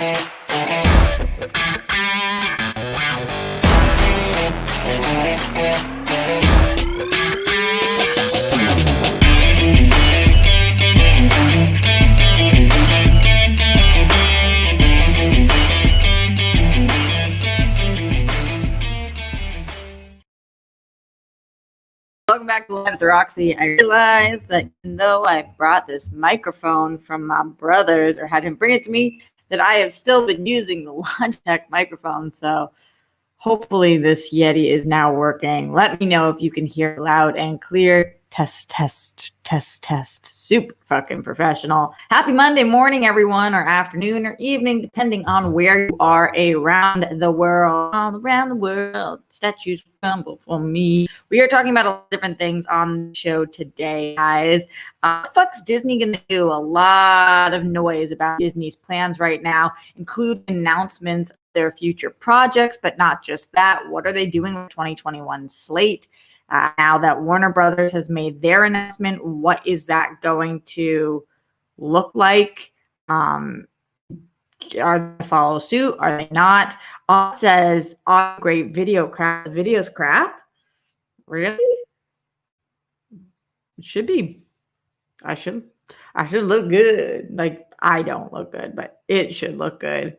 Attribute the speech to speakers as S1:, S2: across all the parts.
S1: Welcome back to Live with Roxy. I realized that even though I brought this microphone from my brother's or had him bring it to me, that I have still been using the Logitech microphone. So hopefully this Yeti is now working. Let me know if you can hear loud and clear. Test, test, test, test. Super fucking professional. Happy Monday morning, everyone, or afternoon or evening, depending on where you are around the world. All around the world, statues crumble for me. We are talking about a lot of different things on the show today, guys. What the fuck's Disney going to do? A lot of noise about Disney's plans right now, including announcements of their future projects, but not just that. What are they doing with 2021 slate? Now that Warner Brothers has made their announcement, what is that going to look like? Are they follow suit? Are they not? All it says, oh, great video crap. The video's crap? Really? It should be. I should look good. Like, I don't look good, but it should look good.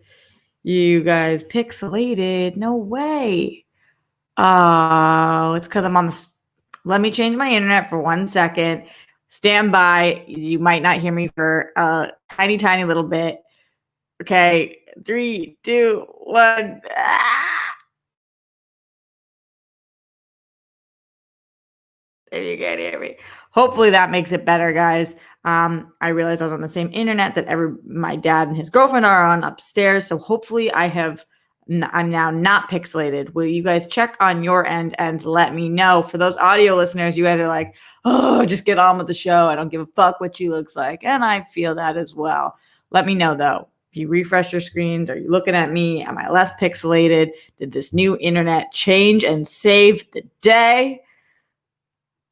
S1: You guys pixelated. No way. Oh, it's because I'm on the. Let me change my internet for 1 second. Stand by. You might not hear me for a tiny, tiny little bit. Okay. 3, 2, 1. If you can't hear me. Hopefully that makes it better, guys. I realized I was on the same internet that my dad and his girlfriend are on upstairs. So hopefully I'm now not pixelated. Will you guys check on your end and let me know? For those audio listeners, you guys are like, oh, just get on with the show. I don't give a fuck what she looks like. And I feel that as well. Let me know, though. If you refresh your screens, are you looking at me? Am I less pixelated? Did this new internet change and save the day?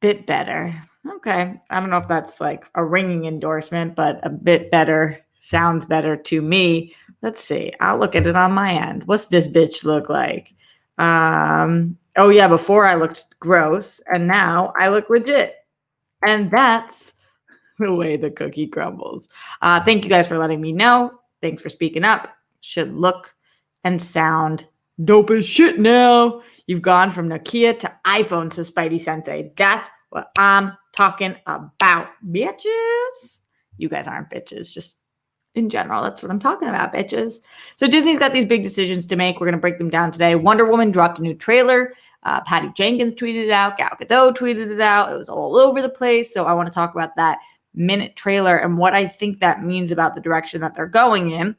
S1: Bit better. Okay. I don't know if that's like a ringing endorsement, but a bit better sounds better to me. Let's see. I'll look at it on my end. What's this bitch look like? Oh yeah, before I looked gross, and now I look legit. And that's the way the cookie crumbles. Thank you guys for letting me know. Thanks for speaking up. Should look and sound dope as shit now. You've gone from Nokia to iPhone, says Spidey Sensei. That's what I'm talking about, bitches. You guys aren't bitches, just in general, that's what I'm talking about, bitches. So Disney's got these big decisions to make. We're going to break them down today. Wonder Woman dropped a new trailer. Patty Jenkins tweeted it out. Gal Gadot tweeted it out. It was all over the place. So I want to talk about that minute trailer and what I think that means about the direction that they're going in.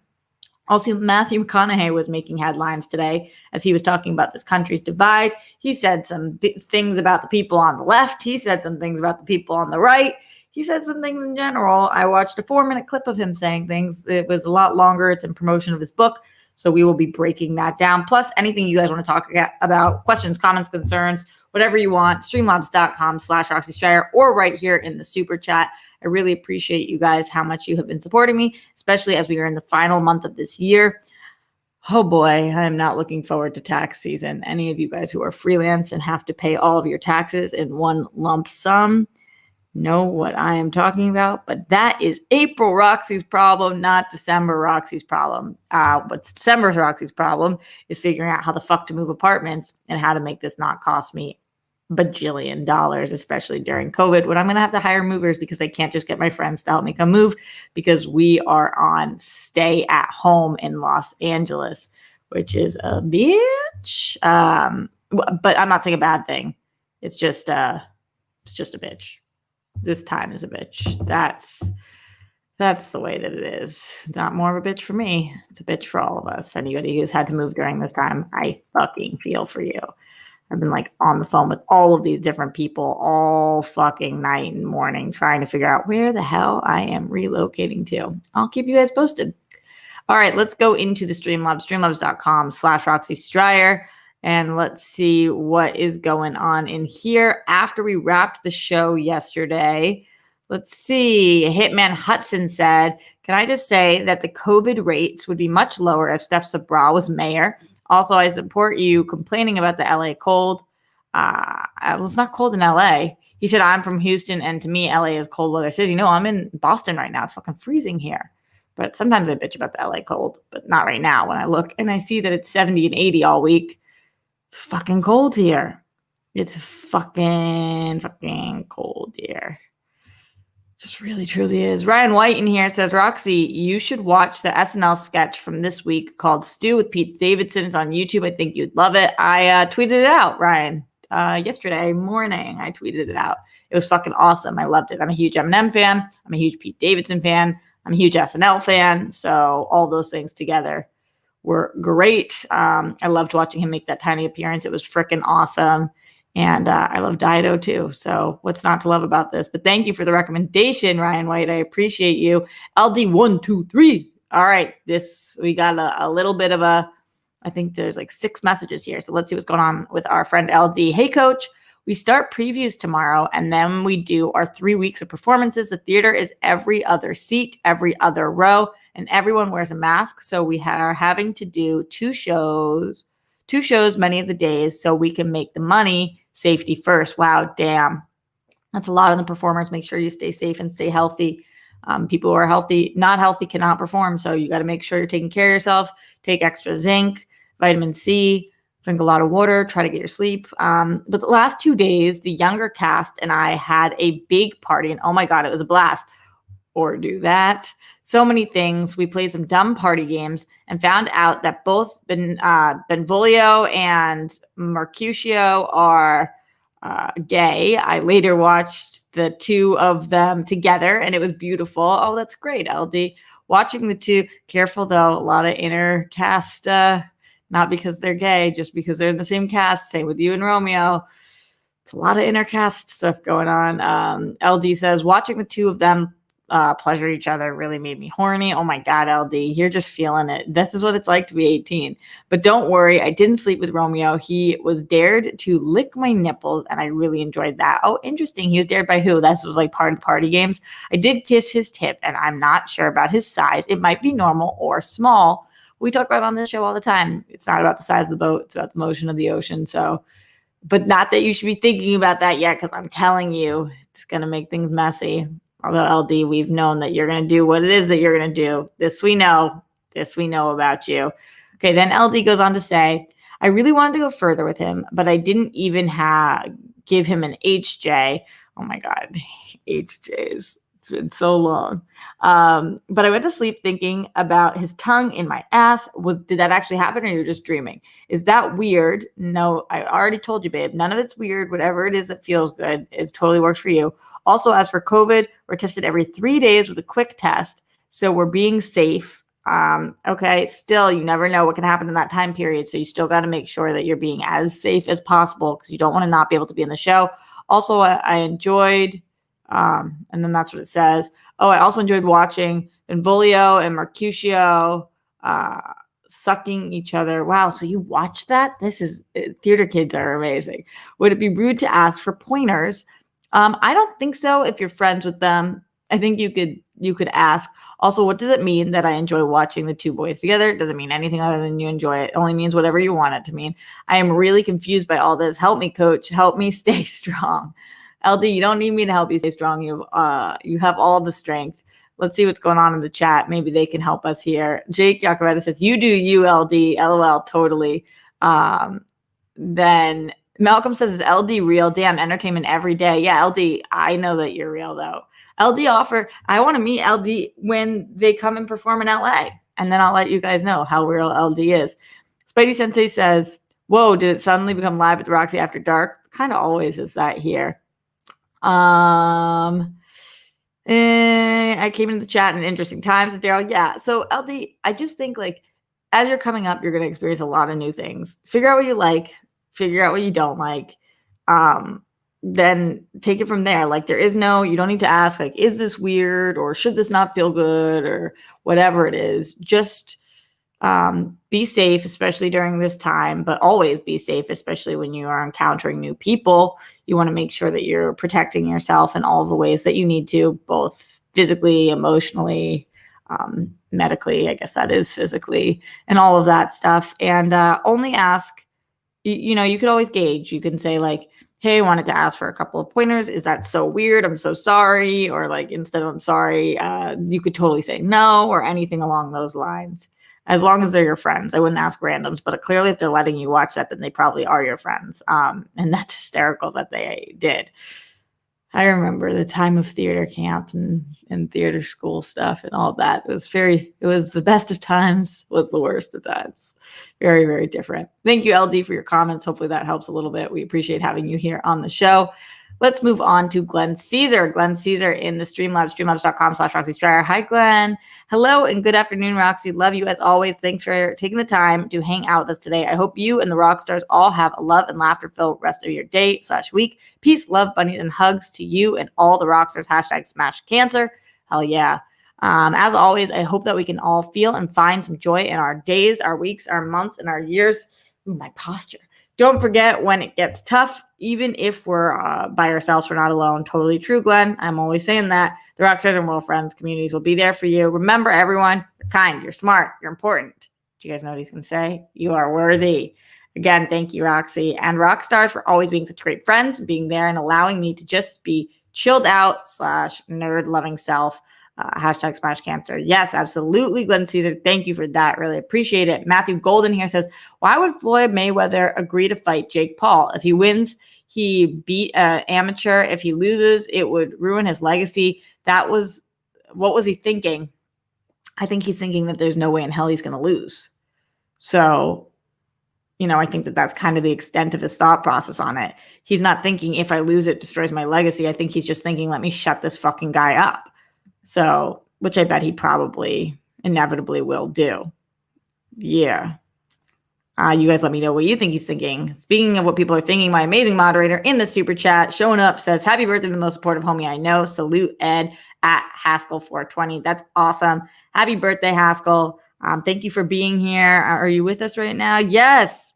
S1: Also, Matthew McConaughey was making headlines today as he was talking about this country's divide. He said some things about the people on the left. He said some things about the people on the right. He said some things in general. I watched a 4-minute clip of him saying things. It was a lot longer. It's in promotion of his book. So we will be breaking that down. Plus, anything you guys want to talk about, questions, comments, concerns, whatever you want, streamlabs.com/Roxy Striar or right here in the super chat. I really appreciate you guys, how much you have been supporting me, especially as we are in the final month of this year. Oh boy, I'm not looking forward to tax season. Any of you guys who are freelance and have to pay all of your taxes in one lump sum know what I am talking about, but that is April Roxy's problem, not December Roxy's problem. What's December Roxy's problem is figuring out how the fuck to move apartments and how to make this not cost me bajillion dollars, especially during COVID, when I'm going to have to hire movers because I can't just get my friends to help me come move because we are on stay at home in Los Angeles, which is a bitch. But I'm not saying a bad thing. It's just a bitch. This time is a bitch. That's the way that it is. It's not more of a bitch for me. It's a bitch for all of us. Anybody who's had to move during this time, I fucking feel for you. I've been like on the phone with all of these different people all fucking night and morning trying to figure out where the hell I am relocating to. I'll keep you guys posted. All right, let's go into the Streamlabs, streamlabs.com/Roxy Striar. And let's see what is going on in here. After we wrapped the show yesterday, Let's see. Hitman Hudson said, can I just say that the COVID rates would be much lower if Steph Sabra was mayor? Also, I support you complaining about the LA cold. Well, it's not cold in LA. He said, I'm from Houston, and to me, LA is cold weather city. No, I'm in Boston right now. It's fucking freezing here. But sometimes I bitch about the LA cold, but not right now when I look and I see that it's 70 and 80 all week. It's fucking cold here. It's fucking cold here. Just really, truly is. Ryan White in here says, Roxy, you should watch the SNL sketch from this week called Stew with Pete Davidson. It's on YouTube. I think you'd love it. I tweeted it out, Ryan. Yesterday morning, I tweeted it out. It was fucking awesome. I loved it. I'm a huge Eminem fan. I'm a huge Pete Davidson fan. I'm a huge SNL fan. So all those things together were great. I loved watching him make that tiny appearance. It was freaking awesome. And I love Dido too. So what's not to love about this? But thank you for the recommendation, Ryan White. I appreciate you. LD123. All right. We got a little bit of I think there's like 6 messages here. So let's see what's going on with our friend LD. Hey, coach. We start previews tomorrow, and then we do our 3 weeks of performances. The theater is every other seat, every other row, and everyone wears a mask. So we are having to do 2 shows many of the days so we can make the money. Safety first. Wow, damn. That's a lot on the performers. Make sure you stay safe and stay healthy. People who are not healthy cannot perform. So you got to make sure you're taking care of yourself. Take extra zinc, vitamin C, drink a lot of water, try to get your sleep. But the last 2 days, the younger cast and I had a big party, and oh my God, it was a blast. Or do that. So many things. We played some dumb party games and found out that both Benvolio and Mercutio are gay. I later watched the 2 of them together, and it was beautiful. Oh, that's great, LD. Watching the 2. Careful, though. A lot of inner cast, not because they're gay, just because they're in the same cast. Same with you and Romeo. It's a lot of inner cast stuff going on. LD says, watching the 2 of them pleasure each other really made me horny. Oh my God, LD, you're just feeling it. This is what it's like to be 18. But don't worry, I didn't sleep with Romeo. He was dared to lick my nipples, and I really enjoyed that. Oh, interesting. He was dared by who? This was like part of the party games. I did kiss his tip, and I'm not sure about his size. It might be normal or small. We talk about on this show all the time. It's not about the size of the boat. It's about the motion of the ocean. So, but not that you should be thinking about that yet, because I'm telling you, it's going to make things messy. Although, LD, we've known that you're going to do what it is that you're going to do. This we know. This we know about you. Okay, then LD goes on to say, I really wanted to go further with him, but I didn't even give him an HJ. Oh, my God. HJs. It's been so long. But I went to sleep thinking about his tongue in my ass. Did that actually happen, or you're just dreaming? Is that weird? No, I already told you, babe. None of it's weird. Whatever it is that feels good, it totally works for you. Also, as for COVID, we're tested every 3 days with a quick test. So we're being safe. Okay, still, you never know what can happen in that time period. So you still got to make sure that you're being as safe as possible, because you don't want to not be able to be in the show. Also, I enjoyed, and then that's what it says. Oh, I also enjoyed watching Benvolio and Mercutio sucking each other. Wow, so you watched that? Theater kids are amazing. Would it be rude to ask for pointers? I don't think so. If you're friends with them, I think you could ask. Also, what does it mean that I enjoy watching the 2 boys together? It doesn't mean anything other than you enjoy it. It only means whatever you want it to mean. I am really confused by all this. Help me, coach. Help me stay strong. LD, you don't need me to help you stay strong. You have all the strength. Let's see what's going on in the chat. Maybe they can help us here. Jake Yakavetta says, you do you, LD. LOL, totally. Then Malcolm says, is LD real? Damn, entertainment every day. Yeah, LD, I know that you're real, though. LD offer, I want to meet LD when they come and perform in LA. And then I'll let you guys know how real LD is. Spidey Sensei says, whoa, did it suddenly become live at the Roxy After Dark? Kind of always is that here. I came into the chat in interesting times with Daryl. Yeah. So LD, I just think like as you're coming up, you're going to experience a lot of new things. Figure out what you like, figure out what you don't like. Then take it from there. Like you don't need to ask like, is this weird or should this not feel good or whatever it is. Just Be safe, especially during this time, but always be safe, especially when you are encountering new people. You want to make sure that you're protecting yourself in all the ways that you need to, both physically, emotionally, medically, I guess that is physically, and all of that stuff. And only ask, you could always gauge. You can say like, hey, I wanted to ask for a couple of pointers. Is that so weird? I'm so sorry. Or like, instead of I'm sorry, you could totally say no or anything along those lines. As long as they're your friends. I wouldn't ask randoms, but clearly if they're letting you watch that, then they probably are your friends. And that's hysterical that they did. I remember the time of theater camp and theater school stuff and all that. It was the best of times, was the worst of times. Very, very different. Thank you, LD, for your comments. Hopefully that helps a little bit. We appreciate having you here on the show. Let's move on to Glenn Caesar. Glenn Caesar in the Streamlabs, streamlabs.com/Roxy Stryer. Hi, Glenn. Hello and good afternoon, Roxy. Love you as always. Thanks for taking the time to hang out with us today. I hope you and the rock stars all have a love and laughter-filled rest of your day/week. Peace, love, bunnies, and hugs to you and all the rock stars. #smash cancer. Hell yeah. As always, I hope that we can all feel and find some joy in our days, our weeks, our months, and our years. Ooh, my posture. Don't forget when it gets tough, even if we're by ourselves, we're not alone. Totally true, Glenn. I'm always saying that. The Rockstars and World Friends communities will be there for you. Remember, everyone, you're kind, you're smart, you're important. Do you guys know what he's going to say? You are worthy. Again, thank you, Roxy. And Rockstars for always being such great friends, being there and allowing me to just be chilled out /nerd loving self. #smash cancer. Yes, absolutely, Glenn Caesar. Thank you for that. Really appreciate it. Matthew Golden here says, why would Floyd Mayweather agree to fight Jake Paul? If he wins, he beat an amateur. If he loses, it would ruin his legacy. What was he thinking? I think he's thinking that there's no way in hell he's going to lose. So, I think that that's kind of the extent of his thought process on it. He's not thinking if I lose, it destroys my legacy. I think he's just thinking, let me shut this fucking guy up. So, which I bet he probably inevitably will do. Yeah. You guys let me know what you think he's thinking. Speaking of what people are thinking, my amazing moderator in the super chat showing up says, happy birthday to the most supportive homie I know. Salute Ed at Haskell420. That's awesome. Happy birthday, Haskell. Thank you for being here. Are you with us right now? Yes.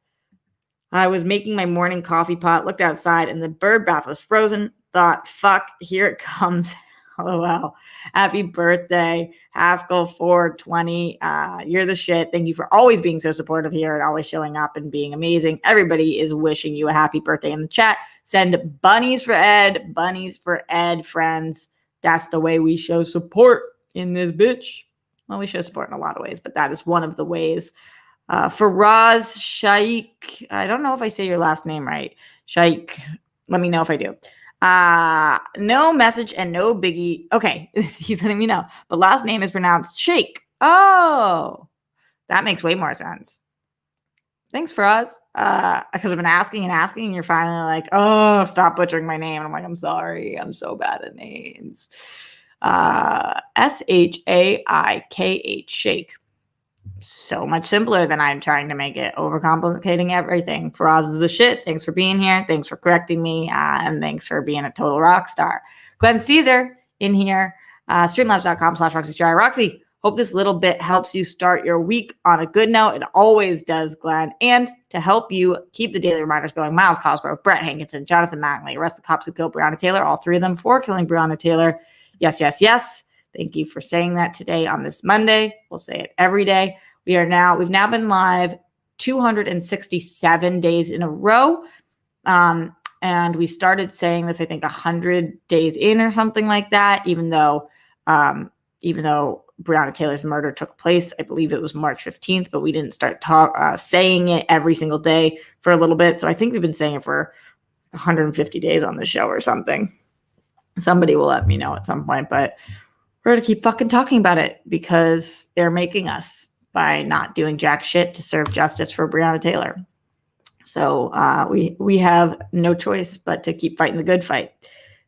S1: I was making my morning coffee pot, looked outside, and the bird bath was frozen. Thought, fuck, here it comes. LOL. Happy birthday, Haskell420. You're the shit. Thank you for always being so supportive here and always showing up and being amazing. Everybody is wishing you a happy birthday in the chat. Send bunnies for Ed, friends. That's the way we show support in this bitch. Well, we show support in a lot of ways, but that is one of the ways. Faraz Shaikh, I don't know if I say your last name right. Shaikh, let me know if I do. No message and no biggie. Okay, he's letting me know. But last name is pronounced Shake. Oh, that makes way more sense. Thanks, Faraz. Because I've been asking, and you're finally like, oh, stop butchering my name. And I'm like, I'm sorry. I'm so bad at names. Shaikh. Shake. So much simpler than I'm trying to make it, overcomplicating everything. Faraz is the shit. Thanks for being here. Thanks for correcting me. And thanks for being a total rock star. Glenn Caesar in here. Streamlabs.com/Roxy Stryer. Roxy, hope this little bit helps you start your week on a good note. It always does, Glenn. And to help you keep the daily reminders going, Miles Cosgrove, Brett Hankinson, Jonathan Mackley, arrest the cops who killed Breonna Taylor, all three of them for killing Breonna Taylor. Yes, yes, yes. Thank you for saying that today on this Monday. We'll say it every day. We've now been live 267 days in a row. And we started saying this, I think 100 days in or something like that, even though Breonna Taylor's murder took place. I believe it was March 15th, but we didn't start saying it every single day for a little bit. So I think we've been saying it for 150 days on the show or something. Somebody will let me know at some point, but we're going to keep fucking talking about it because they're making us by not doing jack shit to serve justice for Breonna Taylor. So we have no choice but to keep fighting the good fight.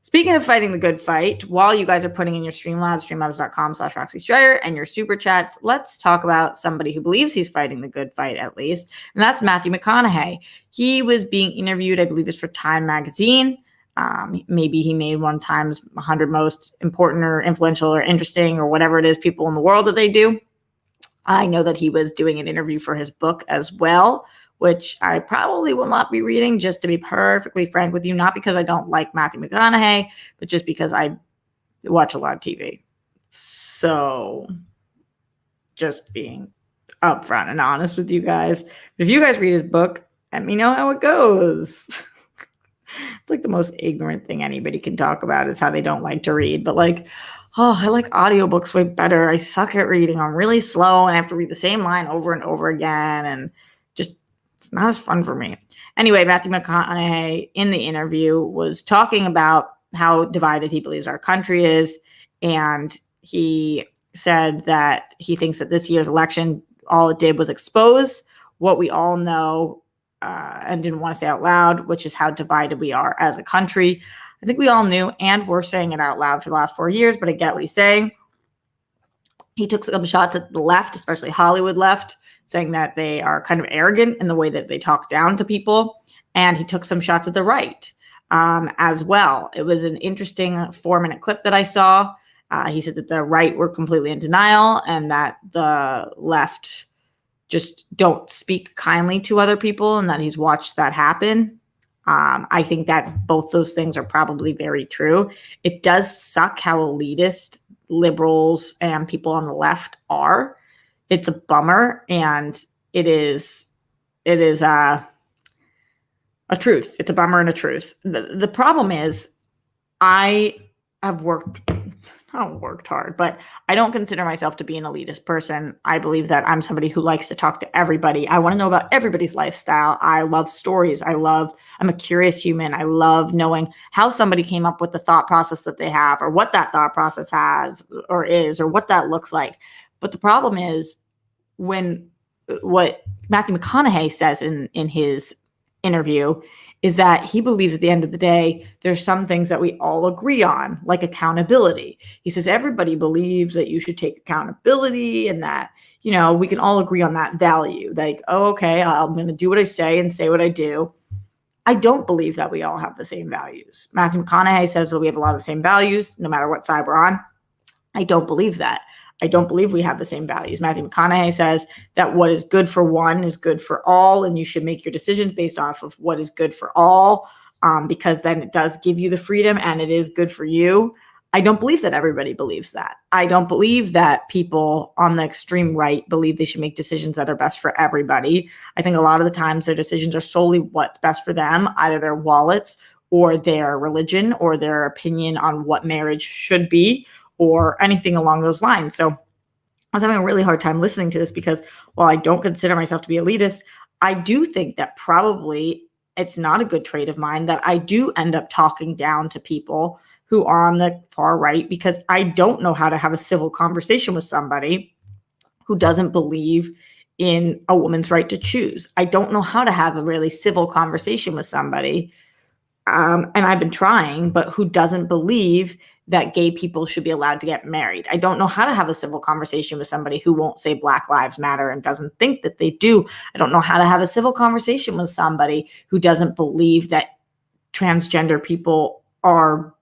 S1: Speaking of fighting the good fight, while you guys are putting in your Streamlabs, streamlabs.com/Roxy Stryer and your super chats, let's talk about somebody who believes he's fighting the good fight at least, and that's Matthew McConaughey. He was being interviewed, I believe it's for Time Magazine. Maybe he made one times 100 most important or influential or interesting or whatever it is people in the world that they do. I know that he was doing an interview for his book as well, which I probably will not be reading, just to be perfectly frank with you, not because I don't like Matthew McConaughey, but just because I watch a lot of TV. So just being upfront and honest with you guys. But if you guys read his book, let me know how it goes. It's like the most ignorant thing anybody can talk about is how they don't like to read. But like, oh, I like audiobooks way better. I suck at reading. I'm really slow and I have to read the same line over and over again. And just, it's not as fun for me. Anyway, Matthew McConaughey in the interview was talking about how divided he believes our country is. And he said that he thinks that this year's election, all it did was expose what we all know and didn't want to say out loud, which is how divided we are as a country. I think we all knew and were saying it out loud for the last 4 years, but I get what he's saying. He took some shots at the left, especially Hollywood left, saying that they are kind of arrogant in the way that they talk down to people. And he took some shots at the right as well. It was an interesting 4-minute clip that I saw. He said that the right were completely in denial and that the left just don't speak kindly to other people, and that he's watched that happen. I think that both those things are probably very true. It does suck how elitist liberals and people on the left are. It's a bummer, and it is a truth. It's a bummer and a truth. The problem is I have worked hard, but I don't consider myself to be an elitist person. I believe that I'm somebody who likes to talk to everybody. I want to know about everybody's lifestyle. I love stories. I'm a curious human. I love knowing how somebody came up with the thought process that they have, or what that thought process has or is, or what that looks like. But the problem is what Matthew McConaughey says in his interview is that he believes at the end of the day, there's some things that we all agree on, like accountability. He says everybody believes that you should take accountability and that, we can all agree on that value. Like, oh, okay, I'm going to do what I say and say what I do. I don't believe that we all have the same values. Matthew McConaughey says that we have a lot of the same values, no matter what side we're on. I don't believe that. I don't believe we have the same values. Matthew McConaughey says that what is good for one is good for all, and you should make your decisions based off of what is good for all, because then it does give you the freedom and it is good for you. I don't believe that everybody believes that. I don't believe that people on the extreme right believe they should make decisions that are best for everybody. I think a lot of the times their decisions are solely what's best for them, either their wallets or their religion or their opinion on what marriage should be, or anything along those lines. So I was having a really hard time listening to this because while I don't consider myself to be elitist, I do think that probably it's not a good trait of mine that I do end up talking down to people who are on the far right, because I don't know how to have a civil conversation with somebody who doesn't believe in a woman's right to choose. I don't know how to have a really civil conversation with somebody, and I've been trying, but who doesn't believe that gay people should be allowed to get married. I don't know how to have a civil conversation with somebody who won't say Black Lives Matter and doesn't think that they do. I don't know how to have a civil conversation with somebody who doesn't believe that transgender people are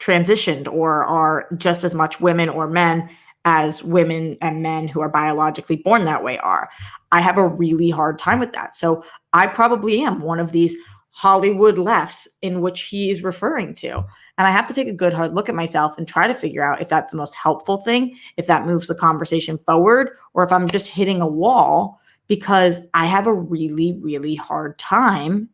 S1: transitioned or are just as much women or men as women and men who are biologically born that way are. I have a really hard time with that. So I probably am one of these Hollywood lefts in which he is referring to. And I have to take a good hard look at myself and try to figure out if that's the most helpful thing, if that moves the conversation forward, or if I'm just hitting a wall, because I have a really, really hard time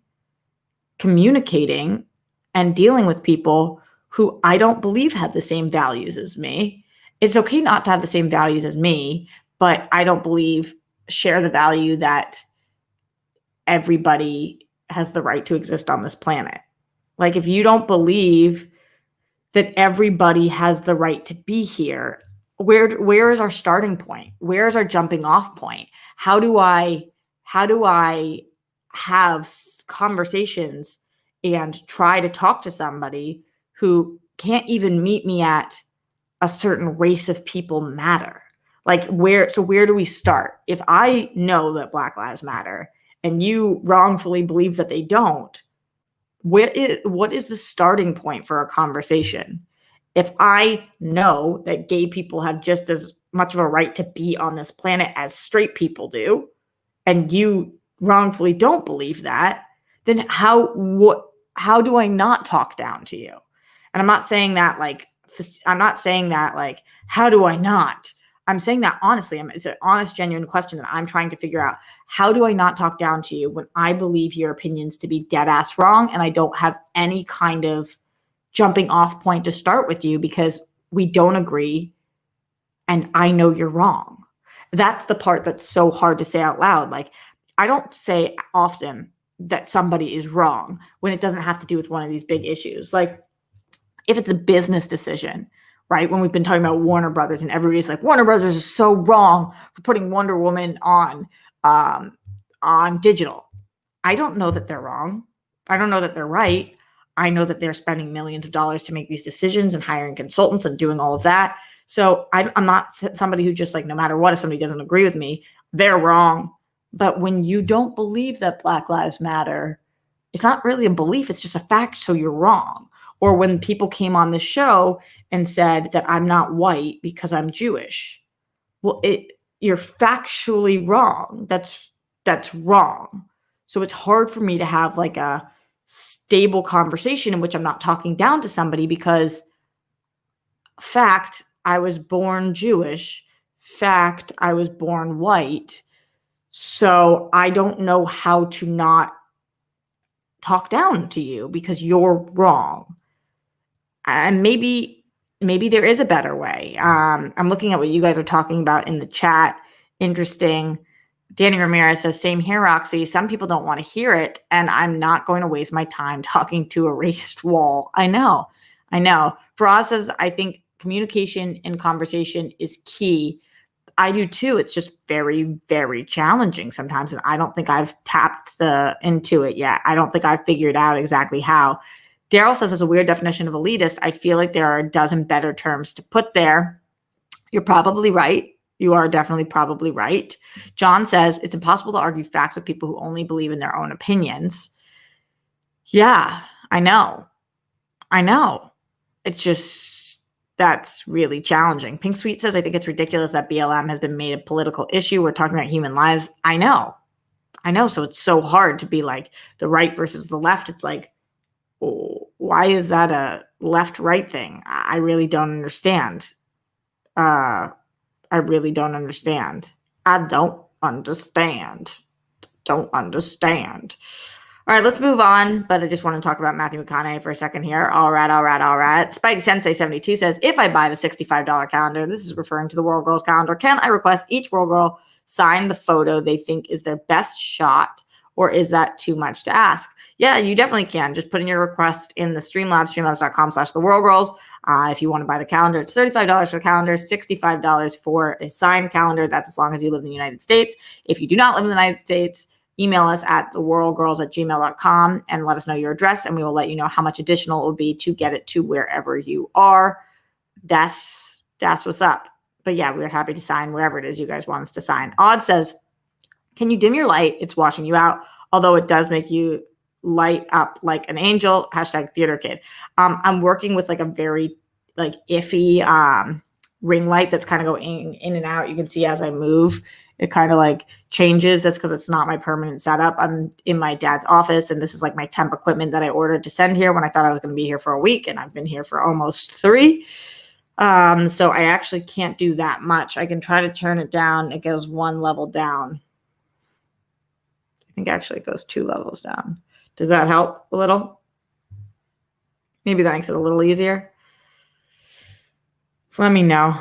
S1: communicating and dealing with people who I don't believe have the same values as me. It's okay not to have the same values as me, but I don't believe share the value that everybody has the right to exist on this planet. Like, if you don't believe that everybody has the right to be here, where is our starting point? Where is our jumping off point? How do I have conversations and try to talk to somebody who can't even meet me at a certain race of people matter? Like, where do we start? If I know that Black Lives Matter and you wrongfully believe that they don't, what is the starting point for a conversation? If I know that gay people have just as much of a right to be on this planet as straight people do, and you wrongfully don't believe that, then how do I not talk down to you? And I'm not saying that like, how do I not? I'm saying that honestly. It's an honest, genuine question that I'm trying to figure out. How do I not talk down to you when I believe your opinions to be dead ass wrong and I don't have any kind of jumping off point to start with you because we don't agree and I know you're wrong? That's the part that's so hard to say out loud. Like, I don't say often that somebody is wrong when it doesn't have to do with one of these big issues. Like, if it's a business decision, right? When we've been talking about Warner Brothers and everybody's like, Warner Brothers is so wrong for putting Wonder Woman on digital. I don't know that they're wrong. I don't know that they're right. I know that they're spending millions of dollars to make these decisions and hiring consultants and doing all of that. So I'm not somebody who just like, no matter what, if somebody doesn't agree with me, they're wrong. But when you don't believe that Black Lives Matter, it's not really a belief. It's just a fact. So you're wrong. Or when people came on the show and said that I'm not white because I'm Jewish. Well, you're factually wrong. That's wrong. So it's hard for me to have like a stable conversation in which I'm not talking down to somebody because fact, I was born Jewish. Fact, I was born white. So I don't know how to not talk down to you because you're wrong. And maybe there is a better way. I'm looking at what you guys are talking about in the chat. Interesting. Danny Ramirez says, same here, Roxy. Some people don't want to hear it, and I'm not going to waste my time talking to a racist wall. I know. Faraz says, I think communication and conversation is key. I do too. It's just very, very challenging sometimes, and I don't think I've tapped into it yet. I don't think I've figured out exactly how. Daryl says, as a weird definition of elitist, I feel like there are a dozen better terms to put there. You're probably right. You are definitely probably right. John says, it's impossible to argue facts with people who only believe in their own opinions. Yeah, I know. It's just, that's really challenging. Pink Sweet says, I think it's ridiculous that BLM has been made a political issue. We're talking about human lives. I know. So it's so hard to be like the right versus the left. It's like, why is that a left-right thing? I really don't understand. I don't understand. All right, let's move on. But I just want to talk about Matthew McConaughey for a second here. All right. Spidey Sensei 72 says, if I buy the $65 calendar, this is referring to the World Girls calendar, can I request each World Girl sign the photo they think is their best shot? Or is that too much to ask? Yeah, you definitely can. Just put in your request in the Streamlabs, streamlabs.com/theworldgirls. If you want to buy the calendar, it's $35 for the calendar, $65 for a signed calendar. That's as long as you live in the United States. If you do not live in the United States, email us at theworldgirls@gmail.com and let us know your address, and we will let you know how much additional it will be to get it to wherever you are. That's what's up. But yeah, we're happy to sign wherever it is you guys want us to sign. Odd says, can you dim your light? It's washing you out, although it does make you light up like an angel. #theater kid. I'm working with like a very like iffy ring light that's kind of going in and out. You can see as I move, it kind of like changes. That's because it's not my permanent setup. I'm in my dad's office, and this is like my temp equipment that I ordered to send here when I thought I was going to be here for a week, and I've been here for almost 3. So I actually can't do that much. I can try to turn it down. It goes 1 level down. I think actually it goes 2 levels down. Does that help a little? Maybe that makes it a little easier. Let me know.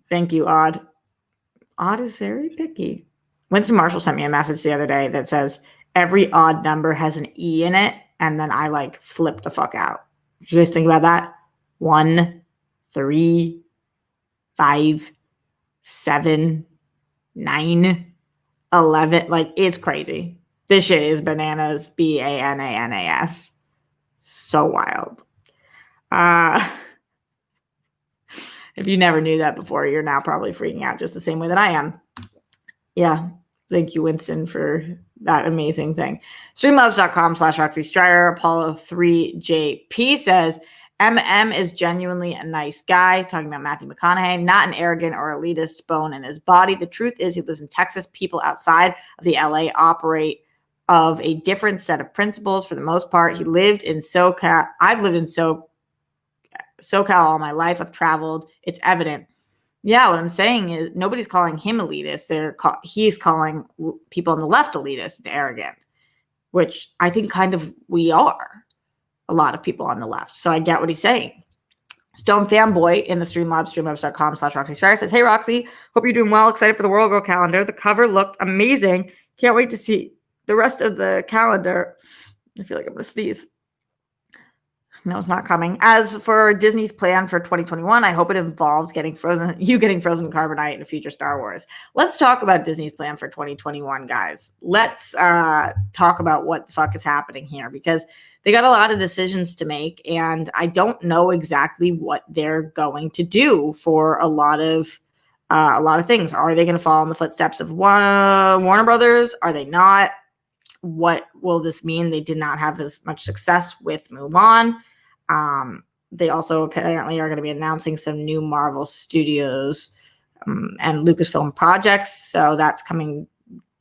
S1: Thank you, Odd. Odd is very picky. Winston Marshall sent me a message the other day that says every odd number has an E in it, and then I like flip the fuck out. Did you guys think about that? 1, 3, 5, 7, 9, 11. Like, it's crazy. This shit is bananas. BANANAS. So wild. If you never knew that before, you're now probably freaking out just the same way that I am. Yeah. Thank you, Winston, for that amazing thing. Streamlabs.com/Roxy Stryer. Apollo 3JP says, MM is genuinely a nice guy, talking about Matthew McConaughey, not an arrogant or elitist bone in his body. The truth is he lives in Texas. People outside of the LA operate of a different set of principles for the most part. He lived in SoCal. I've lived in SoCal all my life. I've traveled. It's evident. Yeah, what I'm saying is nobody's calling him elitist. He's calling people on the left elitist and arrogant, which I think kind of we are, a lot of people on the left. So I get what he's saying. Stone Fanboy in the Streamlabs, streamlabs.com/Roxy Striar says, "Hey Roxy, hope you're doing well. Excited for the World Girl calendar. The cover looked amazing. Can't wait to see the rest of the calendar." I feel like I'm going to sneeze. No, it's not coming. As for Disney's plan for 2021, I hope it involves getting frozen carbonite in a future Star Wars. Let's talk about Disney's plan for 2021, guys. Let's talk about what the fuck is happening here, because they got a lot of decisions to make, and I don't know exactly what they're going to do for a lot of things. Are they going to follow in the footsteps of Warner Brothers? Are they not? What will this mean? They did not have as much success with Mulan. They also apparently are going to be announcing some new Marvel Studios and Lucasfilm projects. So that's coming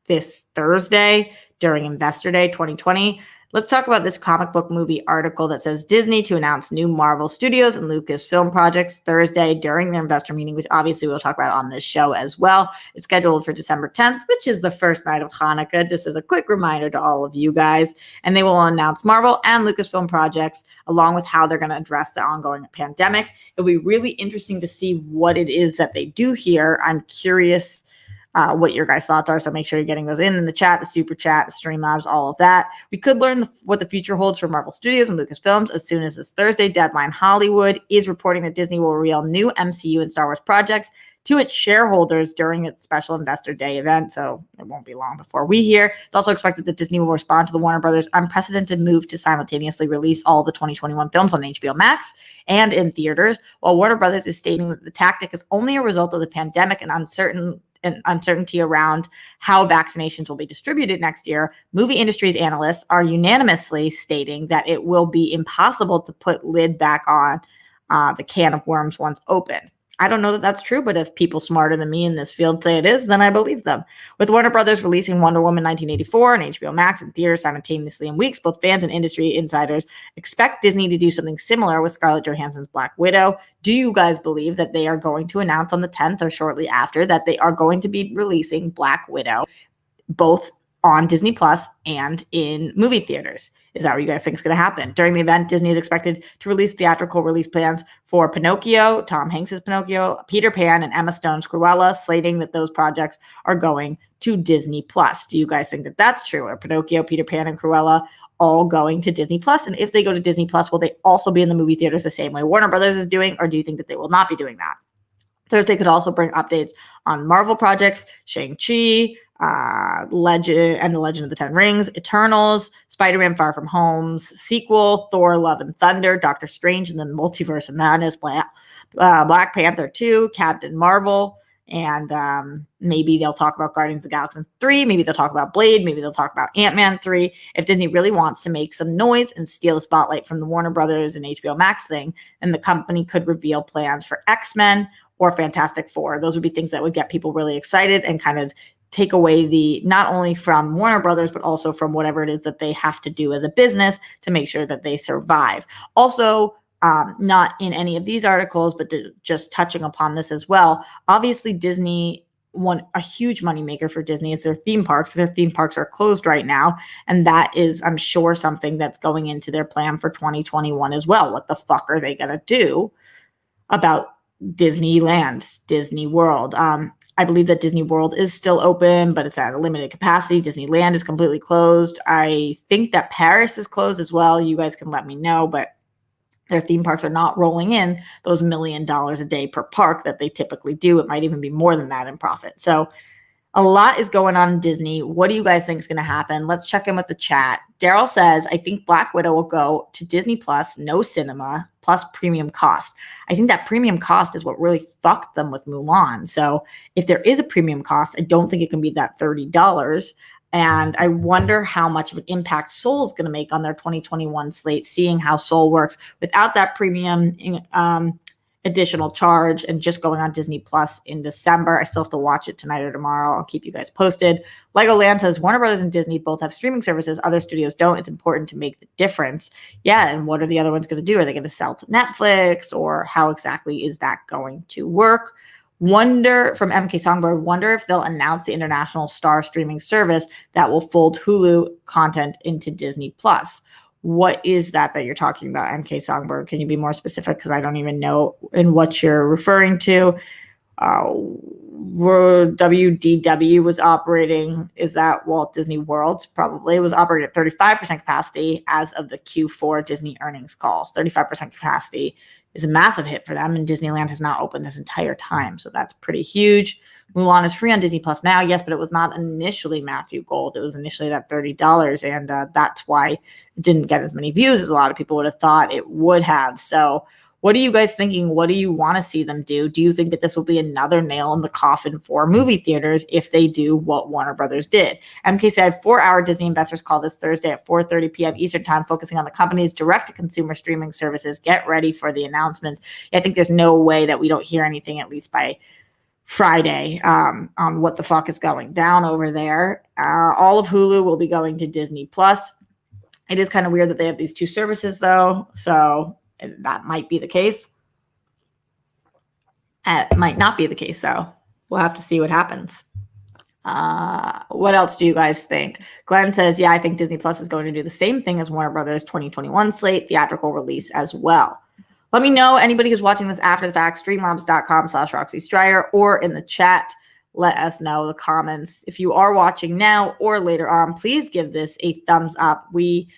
S1: this Thursday during Investor Day 2020. Let's talk about this comic book movie article that says Disney to announce new Marvel Studios and Lucasfilm projects Thursday during their investor meeting, which obviously we'll talk about on this show as well. It's scheduled for December 10th, which is the first night of Hanukkah, just as a quick reminder to all of you guys. And they will announce Marvel and Lucasfilm projects along with how they're going to address the ongoing pandemic. It'll be really interesting to see what it is that they do here. I'm curious what your guys' thoughts are. So make sure you're getting those in the chat, the super chat, the Streamlabs, all of that. We could learn what the future holds for Marvel Studios and Lucasfilms as soon as this Thursday. Deadline Hollywood is reporting that Disney will reveal new MCU and Star Wars projects to its shareholders during its special Investor Day event. So it won't be long before we hear. It's also expected that Disney will respond to the Warner Brothers' unprecedented move to simultaneously release all the 2021 films on HBO Max and in theaters, while Warner Brothers is stating that the tactic is only a result of the pandemic and uncertainty around how vaccinations will be distributed next year. Movie industry's analysts are unanimously stating that it will be impossible to put lid back on the can of worms once open. I don't know that that's true, but if people smarter than me in this field say it is, then I believe them. With Warner Brothers releasing Wonder Woman 1984 and HBO Max in theaters simultaneously in weeks, both fans and industry insiders expect Disney to do something similar with Scarlett Johansson's Black Widow. Do you guys believe that they are going to announce on the 10th or shortly after that they are going to be releasing Black Widow both on Disney Plus and in movie theaters? Is that what you guys think is going to happen? During the event, Disney is expected to release theatrical release plans for Pinocchio, Tom Hanks's Pinocchio, Peter Pan, and Emma Stone's Cruella, slating that those projects are going to Disney Plus. Do you guys think that that's true? Are Pinocchio, Peter Pan, and Cruella all going to Disney Plus? And if they go to Disney Plus, will they also be in the movie theaters the same way Warner Brothers is doing, or do you think that they will not be doing that? Thursday could also bring updates on Marvel projects, Shang-Chi, Legend and the Legend of the Ten Rings, Eternals, Spider-Man Far From Home's sequel, Thor Love and Thunder, Doctor Strange and the Multiverse of Madness, Black Panther 2, Captain Marvel, and maybe they'll talk about Guardians of the Galaxy 3, maybe they'll talk about Blade, maybe they'll talk about Ant-Man 3. If Disney really wants to make some noise and steal the spotlight from the Warner Brothers and HBO Max thing, then the company could reveal plans for X-Men or Fantastic Four. Those would be things that would get people really excited and kind of take away the, not only from Warner Brothers, but also from whatever it is that they have to do as a business to make sure that they survive. Also, not in any of these articles, but just touching upon this as well. Obviously, Disney, a huge moneymaker for Disney is their theme parks. Their theme parks are closed right now. And that is, I'm sure, something that's going into their plan for 2021 as well. What the fuck are they going to do about Disneyland, Disney World? I believe that Disney World is still open, but it's at a limited capacity. Disneyland is completely closed. I think that Paris is closed as well. You guys can let me know, but their theme parks are not rolling in those $1 million a day per park that they typically do. It might even be more than that in profit. So a lot is going on in Disney. What do you guys think is going to happen? Let's check in with the chat. Daryl says, I think Black Widow will go to Disney Plus, no cinema, plus premium cost. I think that premium cost is what really fucked them with Mulan. So if there is a premium cost, I don't think it can be that $30. And I wonder how much of an impact Soul is going to make on their 2021 slate, seeing how Soul works without that premium additional charge and just going on Disney Plus in December. I still have to watch it tonight or tomorrow. I'll keep you guys posted. Legoland says Warner Brothers and Disney both have streaming services. Other studios don't. It's important to make the difference. Yeah, and what are the other ones going to do? Are they going to sell to Netflix, or how exactly is that going to work? Wonder from MK Songbird, wonder if they'll announce the international star streaming service that will fold Hulu content into Disney Plus. What is that you're talking about, MK Songbird? Can you be more specific? Because I don't even know in what you're referring to. Where WDW was operating, is that Walt Disney World? Probably. It was operating at 35% capacity as of the Q4 Disney earnings calls. 35% capacity is a massive hit for them, and Disneyland has not opened this entire time, so that's pretty huge. Mulan is free on Disney Plus now, yes, but it was not initially Matthew Gold. It was initially that $30, and that's why it didn't get as many views as a lot of people would have thought it would have. So what are you guys thinking? What do you want to see them do? Do you think that this will be another nail in the coffin for movie theaters if they do what Warner Brothers did? MK said 4-hour Disney investors call this Thursday at 4:30 p.m. Eastern time, focusing on the company's direct-to-consumer streaming services. Get ready for the announcements. I think there's no way that we don't hear anything, at least by Friday, on what the fuck is going down over there. All of Hulu will be going to Disney Plus. It is kind of weird that they have these two services, though, so that might be the case. It might not be the case, though. We'll have to see what happens. What else do you guys think? Glenn says, yeah, I think Disney Plus is going to do the same thing as Warner Brothers 2021 slate, theatrical release as well. Let me know, anybody who's watching this after the fact, streamlabs.com/Roxy Stryer, or in the chat, let us know the comments. If you are watching now or later on, please give this a thumbs up. We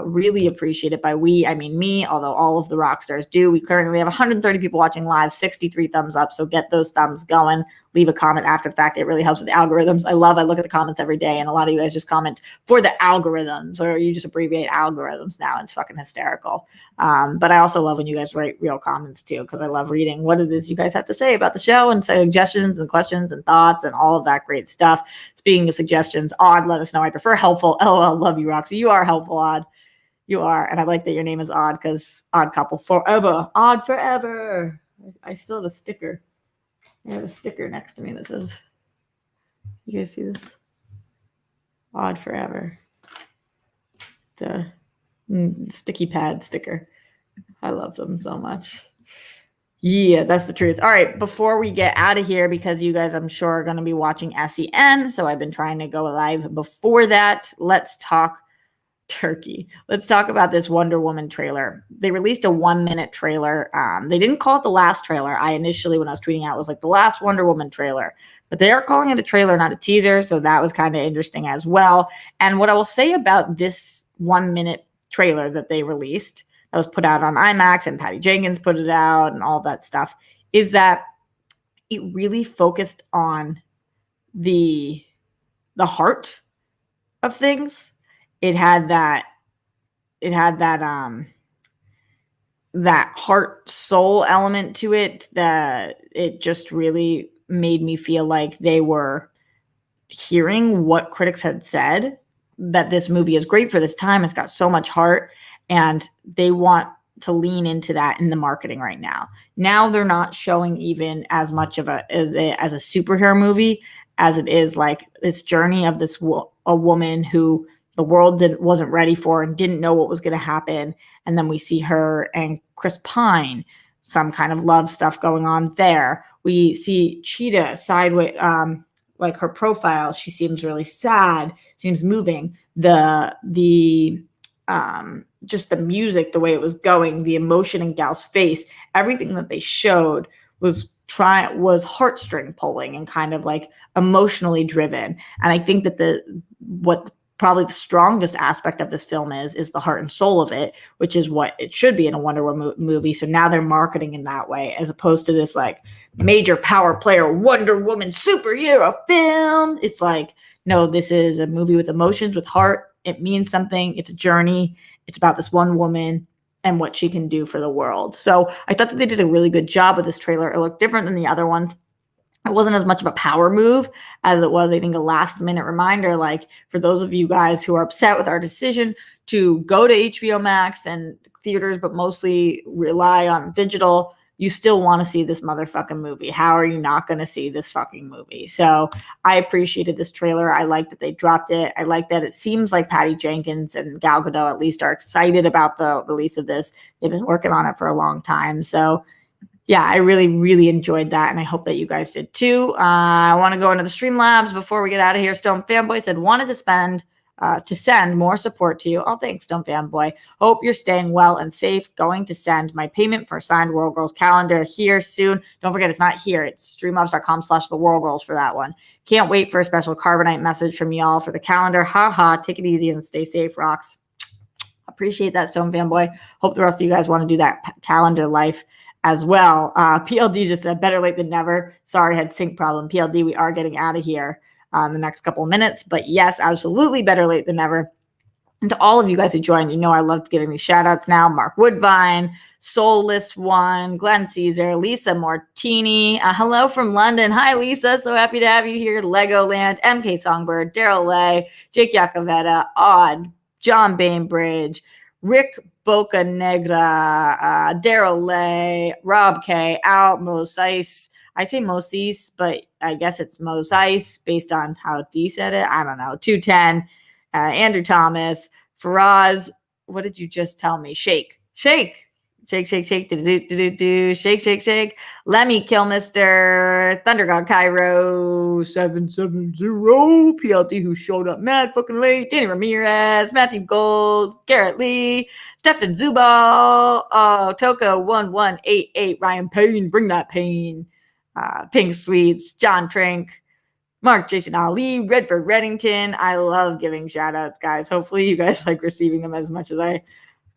S1: really appreciate it. By we, I mean me, although all of the rock stars do. We currently have 130 people watching live, 63 thumbs up. So get those thumbs going. Leave a comment after the fact. It really helps with the algorithms. I look at the comments every day, and a lot of you guys just comment for the algorithms, or you just abbreviate algorithms now. It's fucking hysterical. But I also love when you guys write real comments too, because I love reading what it is you guys have to say about the show, and suggestions and questions and thoughts and all of that great stuff. Speaking of suggestions, Odd, let us know. I prefer helpful. LOL, love you, Roxy. You are helpful, Odd. You are. And I like that your name is Odd, because Odd Couple forever. Odd forever. I still have a sticker. I have a sticker next to me that says, you guys see this? Odd forever. The sticky pad sticker. I love them so much. Yeah, that's the truth. All right, before we get out of here, because you guys, I'm sure, are going to be watching SEN, so I've been trying to go live before that. Let's talk turkey. Let's talk about this Wonder Woman trailer. They released a 1-minute trailer. They didn't call it the last trailer. I initially, when I was tweeting out, was like the last Wonder Woman trailer, but they are calling it a trailer, not a teaser. So that was kind of interesting as well. And what I will say about this 1-minute trailer that they released, that was put out on IMAX, and Patty Jenkins put it out and all that stuff, is that it really focused on the heart of things. It had that heart soul element to it, that it just really made me feel like they were hearing what critics had said, that this movie is great for this time. It's got so much heart, and they want to lean into that in the marketing right now. Now they're not showing even as much of as a superhero movie as it is like this journey of a woman who the world wasn't ready for and didn't know what was going to happen. And then we see her and Chris Pine, some kind of love stuff going on there. We see Cheetah sideways, like her profile. She seems really sad, seems moving. Just the music, the way it was going, the emotion in Gal's face, everything that they showed was heartstring pulling and kind of like emotionally driven. And I think that what probably the strongest aspect of this film is the heart and soul of it, which is what it should be in a Wonder Woman movie. So now they're marketing in that way, as opposed to this like major power player Wonder Woman superhero film. It's like, no, this is a movie with emotions, with heart. It means something. It's a journey. It's about this one woman and what she can do for the world. So I thought that they did a really good job with this trailer. It looked different than the other ones. it wasn't as much of a power move as it was, I think, a last minute reminder. Like, for those of you guys who are upset with our decision to go to HBO Max and theaters, but mostly rely on digital, you still want to see this motherfucking movie. How are you not going to see this fucking movie? So I appreciated this trailer. I like that they dropped it. I like that it seems like Patty Jenkins and Gal Gadot at least are excited about the release of this. They've been working on it for a long time. So yeah, I really, really enjoyed that, and I hope that you guys did too. I want to go into the Streamlabs before we get out of here. Stone Fanboy said, wanted to send more support to you. Oh, thanks, Stone Fanboy. Hope you're staying well and safe. Going to send my payment for a signed World Girls calendar here soon. Don't forget, it's not here. It's streamlabs.com/the World Girls for that one. Can't wait for a special Carbonite message from y'all for the calendar. Ha. Take it easy and stay safe, rocks. Appreciate that, Stone Fanboy. Hope the rest of you guys want to do that calendar life as well. PLD just said, better late than never. Sorry, had sync problem. PLD, we are getting out of here in the next couple of minutes. But yes, absolutely better late than never. And to all of you guys who joined, you know I love giving these shout outs now. Mark Woodvine, Soulless One, Glenn Caesar, Lisa Mortini. Hello from London. Hi, Lisa. So happy to have you here. Legoland, MK Songbird, Daryl Lay, Jake Yacovetta, Odd, John Bainbridge, Rick Bocanegra, Daryl Lay, Rob K, Al Mosice. I say Mosice, but I guess it's Mosice based on how D said it. I don't know. 210, Andrew Thomas, Faraz. What did you just tell me? Shake. Shake. Lemmy Kilmister, Thunder God Cairo, 770, PLT who showed up mad fucking late, Danny Ramirez, Matthew Gold, Garrett Lee, Stefan Zubal, Toko 1188, Ryan Payne, bring that pain, Pink Sweets, John Trink, Mark Jason Ali, Redford Reddington. I love giving shout outs, guys. Hopefully you guys like receiving them as much as I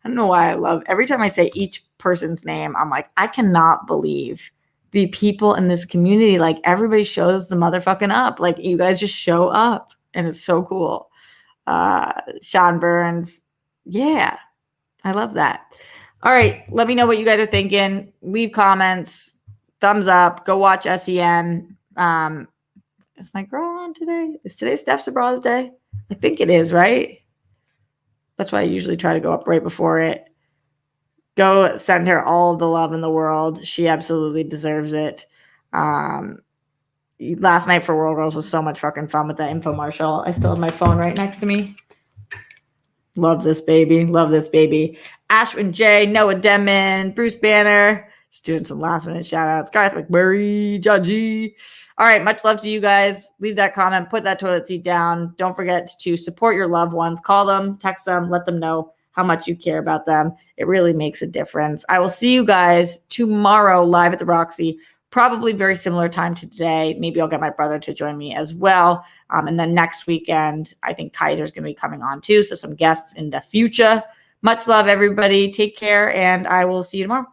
S1: don't know why I love every time I say each person's name. I'm like, I cannot believe the people in this community. Like, everybody shows the motherfucking up. Like, you guys just show up, and it's so cool. Sean Burns. Yeah, I love that. All right. Let me know what you guys are thinking. Leave comments, thumbs up, go watch SEN. Is my girl on today? Is today Steph Sabra's day? I think it is, right? That's why I usually try to go up right before it. Go send her all the love in the world. She absolutely deserves it. Last night for World Girls was so much fucking fun with that infomercial. I still have my phone right next to me. Love this baby. Ashwin J, Noah Demon, Bruce Banner. Just doing some last minute shout outs. Garth McMurray, Judgy. All right. Much love to you guys. Leave that comment. Put that toilet seat down. Don't forget to support your loved ones. Call them, text them, let them know how much you care about them. It really makes a difference. I will see you guys tomorrow live at the Roxy. Probably very similar time to today. Maybe I'll get my brother to join me as well. And then next weekend, I think Kaiser's going to be coming on too. So some guests in the future. Much love, everybody. Take care, and I will see you tomorrow.